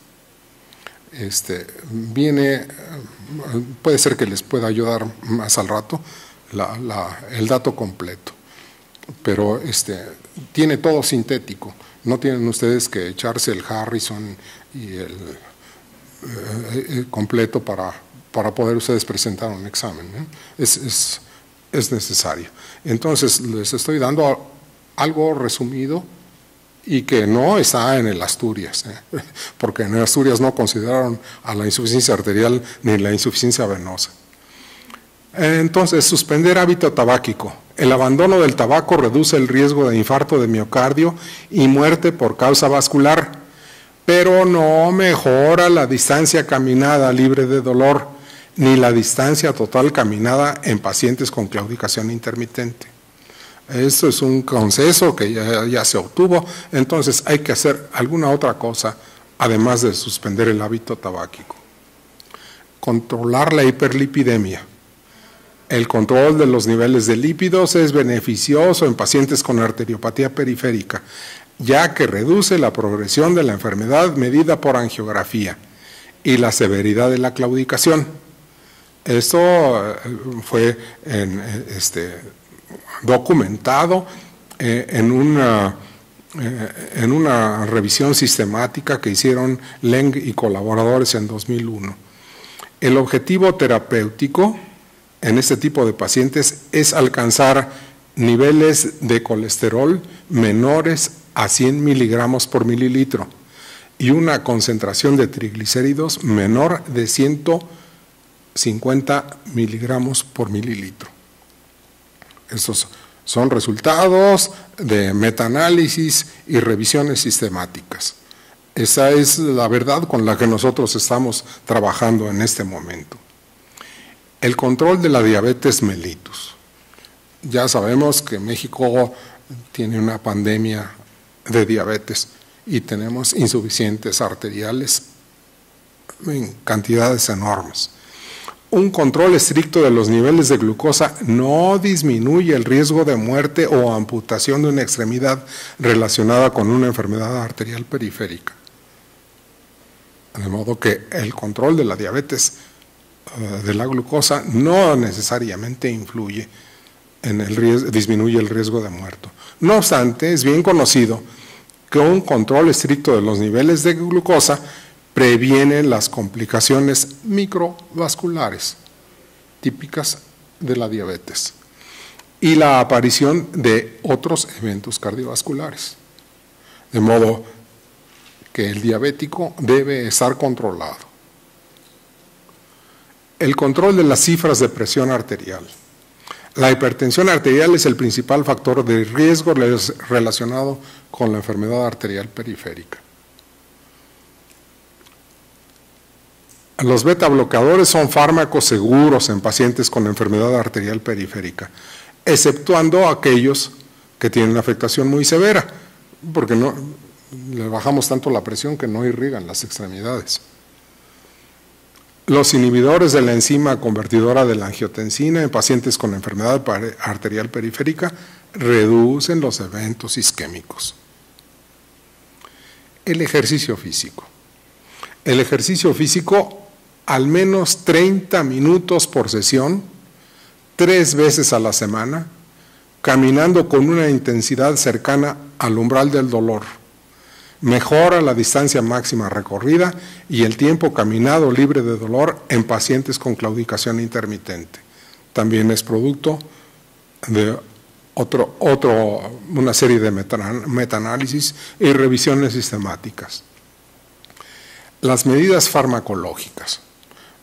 Speaker 1: Puede ser que les pueda ayudar más al rato el dato completo, pero tiene todo sintético. No tienen ustedes que echarse el Harrison y el completo para poder ustedes presentar un examen, ¿eh? Es necesario. Entonces, les estoy dando algo resumido y que no está en el Asturias, porque en el Asturias no consideraron a la insuficiencia arterial ni la insuficiencia venosa. Entonces, suspender hábito tabáquico. El abandono del tabaco reduce el riesgo de infarto de miocardio y muerte por causa vascular, pero no mejora la distancia caminada libre de dolor, ni la distancia total caminada en pacientes con claudicación intermitente. Esto es un consenso que ya se obtuvo, entonces hay que hacer alguna otra cosa, además de suspender el hábito tabáquico. Controlar la hiperlipidemia. El control de los niveles de lípidos es beneficioso en pacientes con arteriopatía periférica, ya que reduce la progresión de la enfermedad medida por angiografía y la severidad de la claudicación. Esto fue documentado en una revisión sistemática que hicieron Leng y colaboradores en 2001. El objetivo terapéutico en este tipo de pacientes es alcanzar niveles de colesterol menores a 100 miligramos por mililitro y una concentración de triglicéridos menor de 150 miligramos por mililitro. Estos son resultados de metaanálisis y revisiones sistemáticas. Esa es la verdad con la que nosotros estamos trabajando en este momento. El control de la diabetes mellitus. Ya sabemos que México tiene una pandemia de diabetes y tenemos insuficientes arteriales en cantidades enormes. Un control estricto de los niveles de glucosa no disminuye el riesgo de muerte o amputación de una extremidad relacionada con una enfermedad arterial periférica. De modo que el control de la diabetes de la glucosa no necesariamente influye en el riesgo, disminuye el riesgo de muerte. No obstante, es bien conocido que un control estricto de los niveles de glucosa previene las complicaciones microvasculares típicas de la diabetes y la aparición de otros eventos cardiovasculares. De modo que el diabético debe estar controlado. El control de las cifras de presión arterial. La hipertensión arterial es el principal factor de riesgo relacionado con la enfermedad arterial periférica. Los beta bloqueadores son fármacos seguros en pacientes con enfermedad arterial periférica, exceptuando aquellos que tienen afectación muy severa, porque no le bajamos tanto la presión que no irrigan las extremidades. Los inhibidores de la enzima convertidora de la angiotensina en pacientes con enfermedad arterial periférica reducen los eventos isquémicos. El ejercicio físico. El ejercicio físico al menos 30 minutos por sesión, 3 veces a la semana, caminando con una intensidad cercana al umbral del dolor. Mejora la distancia máxima recorrida y el tiempo caminado libre de dolor en pacientes con claudicación intermitente. También es producto de una serie de metaanálisis y revisiones sistemáticas. Las medidas farmacológicas.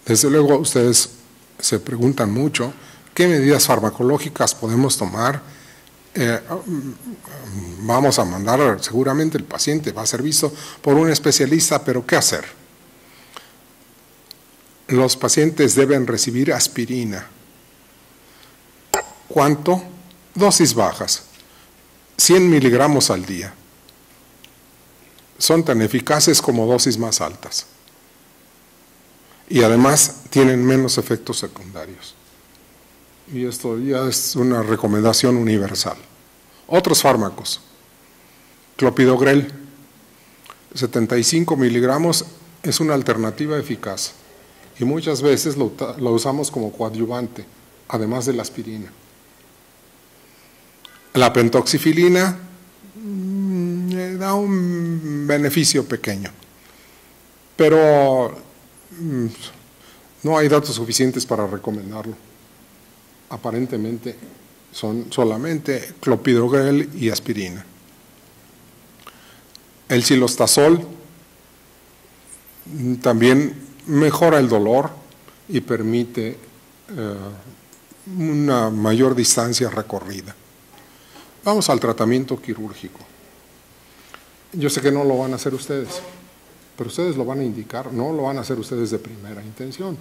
Speaker 1: Desde luego ustedes se preguntan mucho qué medidas farmacológicas podemos tomar. Vamos a mandar, seguramente el paciente va a ser visto por un especialista, pero ¿qué hacer? Los pacientes deben recibir aspirina. ¿Cuánto? Dosis bajas, 100 miligramos al día. Son tan eficaces como dosis más altas. Y además tienen menos efectos secundarios. Y esto ya es una recomendación universal. Otros fármacos. Clopidogrel, 75 miligramos, es una alternativa eficaz. Y muchas veces lo usamos como coadyuvante, además de la aspirina. La pentoxifilina da un beneficio pequeño, pero no hay datos suficientes para recomendarlo. Aparentemente son solamente clopidogrel y aspirina. El cilostazol también mejora el dolor y permite una mayor distancia recorrida. Vamos al tratamiento quirúrgico. Yo sé que no lo van a hacer ustedes, pero ustedes lo van a indicar, no lo van a hacer ustedes de primera intención,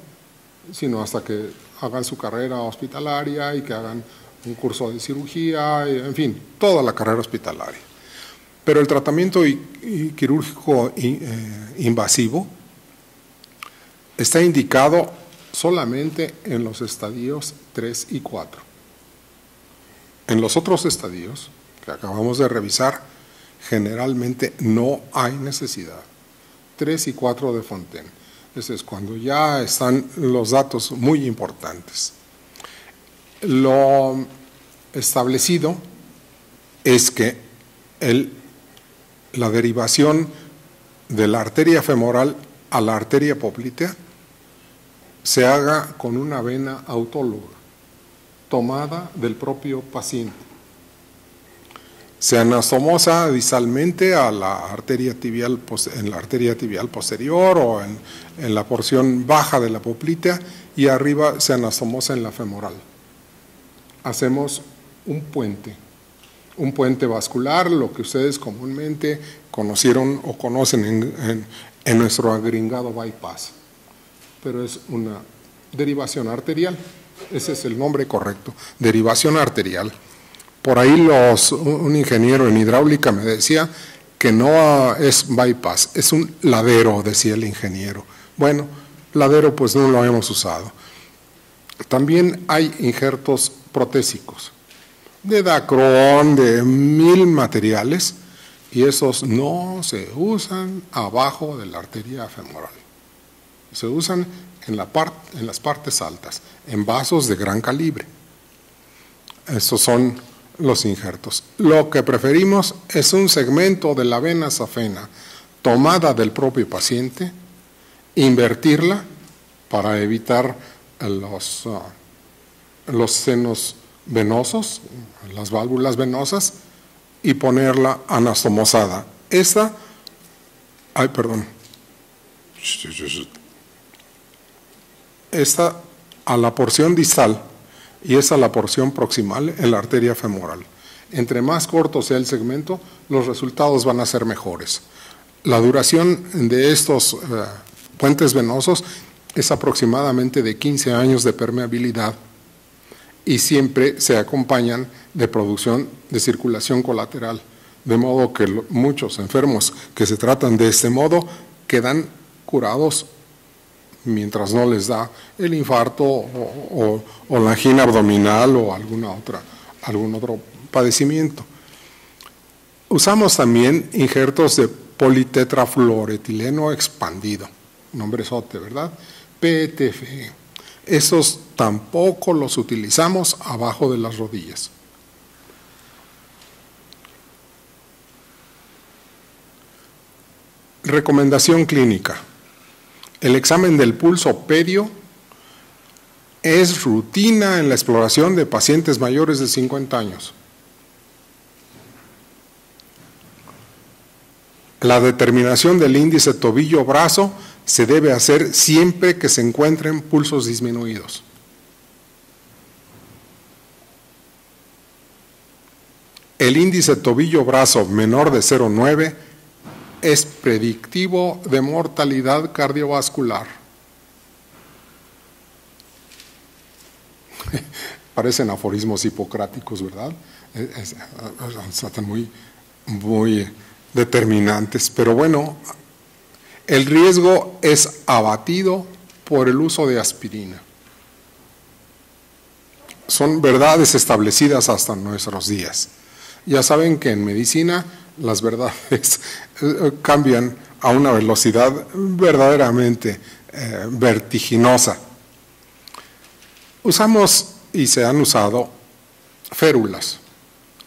Speaker 1: sino hasta que hagan su carrera hospitalaria y que hagan un curso de cirugía, en fin, toda la carrera hospitalaria. Pero el tratamiento quirúrgico invasivo está indicado solamente en los estadios 3 y 4. En los otros estadios que acabamos de revisar, generalmente no hay necesidad. 3 y 4 de Fontaine. Ese es cuando ya están los datos muy importantes. Lo establecido es que la derivación de la arteria femoral a la arteria poplitea se haga con una vena autóloga, tomada del propio paciente. Se anastomosa distalmente a la arteria tibial, en la arteria tibial posterior o en la porción baja de la poplitea, y arriba se anastomosa en la femoral. Hacemos un puente vascular, lo que ustedes comúnmente conocieron o conocen en nuestro agringado bypass, pero es una derivación arterial. Ese es el nombre correcto, derivación arterial. Por ahí un ingeniero en hidráulica me decía que no es bypass, es un ladero, decía el ingeniero. Bueno, ladero pues no lo hemos usado. También hay injertos protésicos, de dacrón, de 1000 materiales, y esos no se usan abajo de la arteria femoral. Se usan en las partes altas, en vasos de gran calibre. Estos son los injertos. Lo que preferimos es un segmento de la vena safena tomada del propio paciente, invertirla para evitar los senos venosos, las válvulas venosas, y ponerla anastomosada. Esta a la porción distal y esta a la porción proximal en la arteria femoral. Entre más corto sea el segmento, los resultados van a ser mejores. La duración de estos puentes venosos es aproximadamente de 15 años de permeabilidad y siempre se acompañan de producción de circulación colateral, de modo que muchos enfermos que se tratan de este modo quedan curados mientras no les da el infarto o la angina abdominal o algún otro padecimiento. Usamos también injertos de politetrafluoretileno expandido, nombrezote, ¿verdad? PTFE. Esos tampoco los utilizamos abajo de las rodillas. Recomendación clínica. El examen del pulso pedio es rutina en la exploración de pacientes mayores de 50 años. La determinación del índice tobillo-brazo se debe hacer siempre que se encuentren pulsos disminuidos. El índice tobillo-brazo menor de 0,9 es predictivo de mortalidad cardiovascular. Parecen aforismos hipocráticos, ¿verdad? Están muy determinantes, pero bueno, el riesgo es abatido por el uso de aspirina. Son verdades establecidas hasta nuestros días. Ya saben que en medicina las verdades cambian a una velocidad verdaderamente vertiginosa. Usamos y se han usado férulas,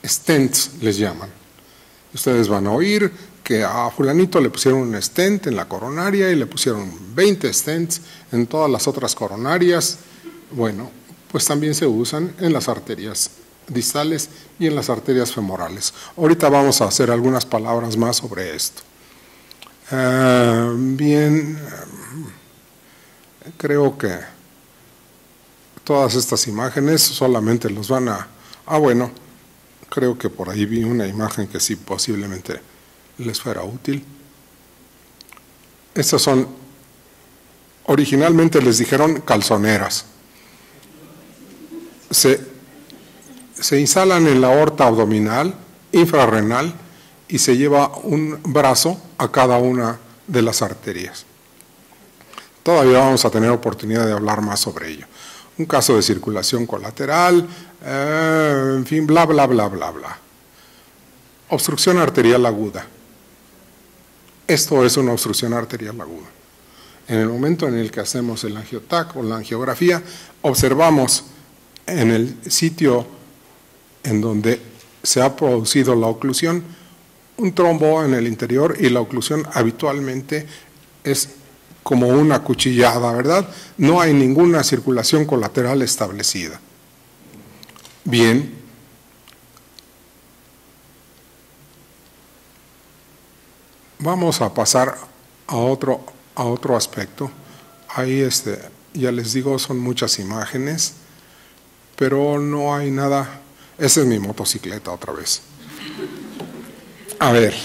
Speaker 1: stents les llaman. Ustedes van a oír que a fulanito le pusieron un stent en la coronaria y le pusieron 20 stents en todas las otras coronarias. Bueno, pues también se usan en las arterias distales y en las arterias femorales. Ahorita vamos a hacer algunas palabras más sobre esto. Bien, creo que todas estas imágenes solamente los van a... bueno, creo que por ahí vi una imagen que sí posiblemente les fuera útil. Estas son, originalmente les dijeron calzoneras. Se instalan en la aorta abdominal, infrarrenal, y se lleva un brazo a cada una de las arterias. Todavía vamos a tener oportunidad de hablar más sobre ello. Un caso de circulación colateral, en fin, bla, bla, bla, bla, bla. Obstrucción arterial aguda. Esto es una obstrucción arterial aguda. En el momento en el que hacemos el angiotac o la angiografía, observamos en el sitio en donde se ha producido la oclusión un trombo en el interior, y la oclusión habitualmente es como una cuchillada, ¿verdad? No hay ninguna circulación colateral establecida. Bien. Vamos a pasar a otro aspecto. Ahí ya les digo, son muchas imágenes, pero no hay nada. Esa es mi motocicleta otra vez. A ver.